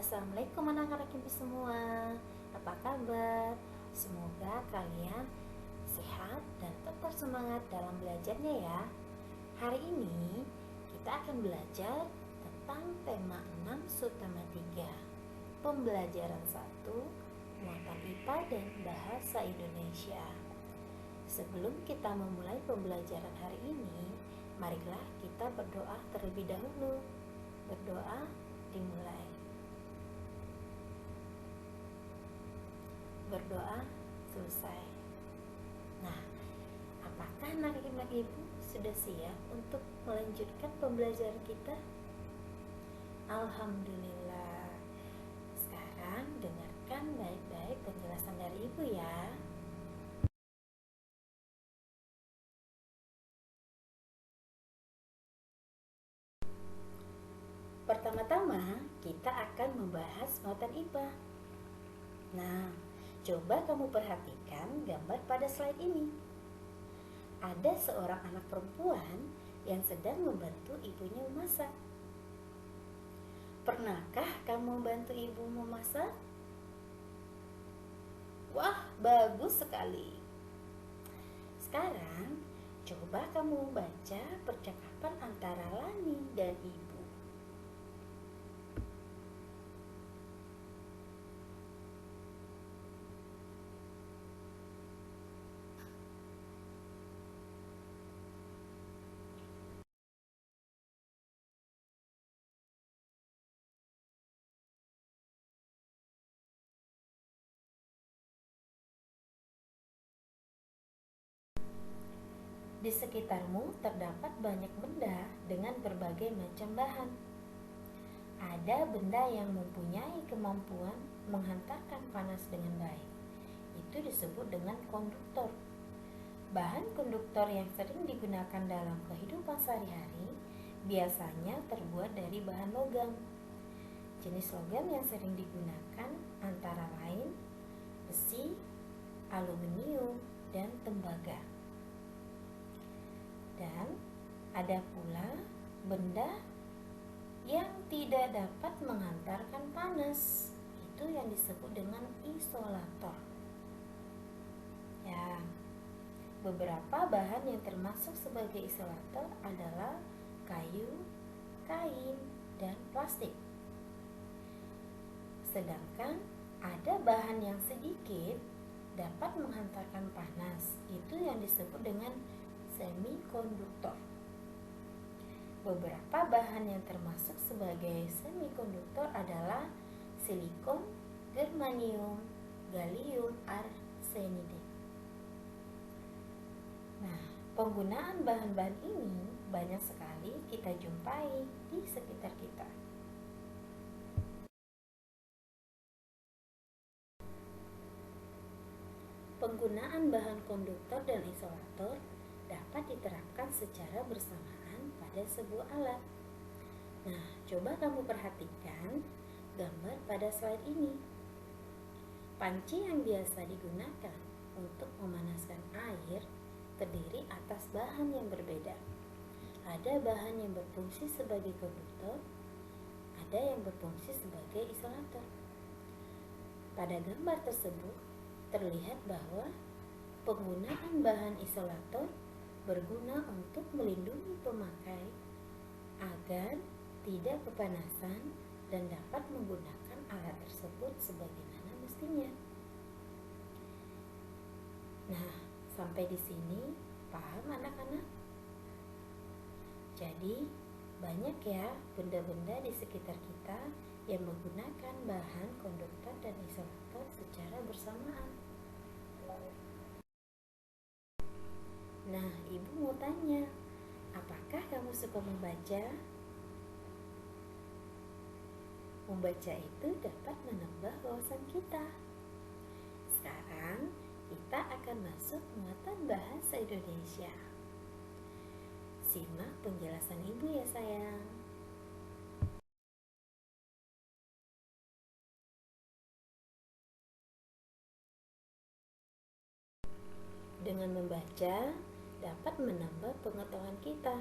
Assalamualaikum anak-anak ibu semua. Apa kabar? Semoga kalian sehat dan tetap semangat dalam belajarnya ya. Hari ini kita akan belajar tentang tema 6 Sutama 3, Pembelajaran 1, Muatan IPA dan Bahasa Indonesia. Sebelum kita memulai pembelajaran hari ini, marilah kita berdoa terlebih dahulu. Berdoa dimulai. Berdoa selesai. Nah, apakah anak-anak ibu sudah siap untuk melanjutkan pembelajaran kita? Alhamdulillah. Sekarang dengarkan baik-baik penjelasan dari ibu ya. Pertama-tama kita akan membahas muatan IPA. Nah, coba kamu perhatikan gambar pada slide ini. Ada seorang anak perempuan yang sedang membantu ibunya memasak. Pernahkah kamu membantu ibu memasak? Wah, bagus sekali. Sekarang, coba kamu baca percakapan antara Lani dan ibu. Di sekitarmu terdapat banyak benda dengan berbagai macam bahan. Ada benda yang mempunyai kemampuan menghantarkan panas dengan baik. Itu disebut dengan konduktor. Bahan konduktor yang sering digunakan dalam kehidupan sehari-hari biasanya terbuat dari bahan logam. Jenis logam yang sering digunakan antara lain besi, aluminium, dan tembaga. Dan ada pula benda yang tidak dapat menghantarkan panas. Itu yang disebut dengan isolator. Ya, beberapa bahan yang termasuk sebagai isolator adalah kayu, kain, dan plastik. Sedangkan ada bahan yang sedikit dapat menghantarkan panas. Itu yang disebut dengan semikonduktor. Beberapa bahan yang termasuk sebagai semikonduktor adalah silikon, germanium, gallium arsenide. Nah, penggunaan bahan-bahan ini banyak sekali kita jumpai di sekitar kita. Penggunaan bahan konduktor dan isolator dapat diterapkan secara bersamaan pada sebuah alat. Nah, coba kamu perhatikan gambar pada slide ini. Panci yang biasa digunakan untuk memanaskan air terdiri atas bahan yang berbeda. Ada bahan yang berfungsi sebagai konduktor, ada yang berfungsi sebagai isolator. Pada gambar tersebut terlihat bahwa penggunaan bahan isolator berguna untuk melindungi pemakai agar tidak kepanasan dan dapat menggunakan alat tersebut sebagaimana mestinya. Nah, sampai di sini paham anak-anak? Jadi, banyak ya benda-benda di sekitar kita yang menggunakan bahan konduktor dan isolator secara bersamaan. Nah, ibu mau tanya, apakah kamu suka membaca? Membaca itu dapat menambah wawasan kita. Sekarang kita akan masuk muatan bahasa Indonesia. Simak penjelasan ibu ya sayang. Dengan membaca dapat menambah pengetahuan kita.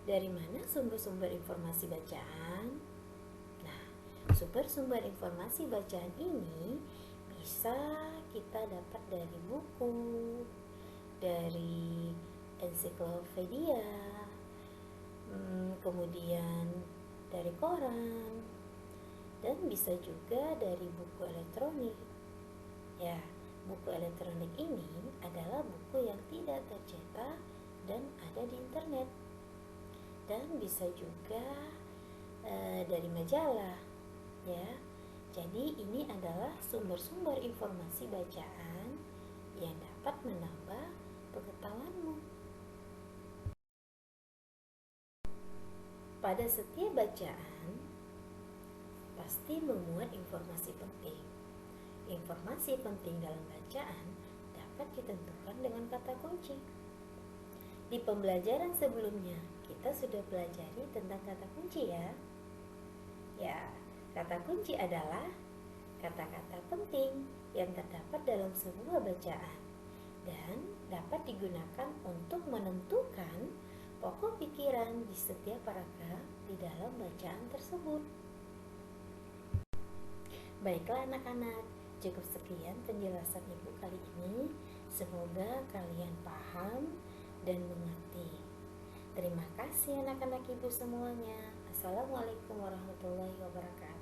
Dari mana sumber-sumber informasi bacaan? Nah, Sumber-sumber informasi bacaan ini bisa kita dapat dari buku, dari ensiklopedia, kemudian dari koran, dan bisa juga dari buku elektronik. Ya, buku elektronik ini adalah buku yang tidak tercetak dan ada di internet. Dan bisa juga dari majalah, ya. Jadi ini adalah sumber-sumber informasi bacaan yang dapat menambah pengetahuanmu. Pada setiap bacaan pasti memuat informasi penting. Informasi penting dalam bacaan dapat ditentukan dengan kata kunci. Di pembelajaran sebelumnya, kita sudah pelajari tentang kata kunci ya. Ya, kata kunci adalah kata-kata penting yang terdapat dalam sebuah bacaan dan dapat digunakan untuk menentukan pokok pikiran di setiap paragraf di dalam bacaan tersebut. Baiklah anak-anak, cukup sekian penjelasan Ibu kali ini. Semoga kalian paham dan mengerti. Terima kasih anak-anak Ibu semuanya. Assalamualaikum warahmatullahi wabarakatuh.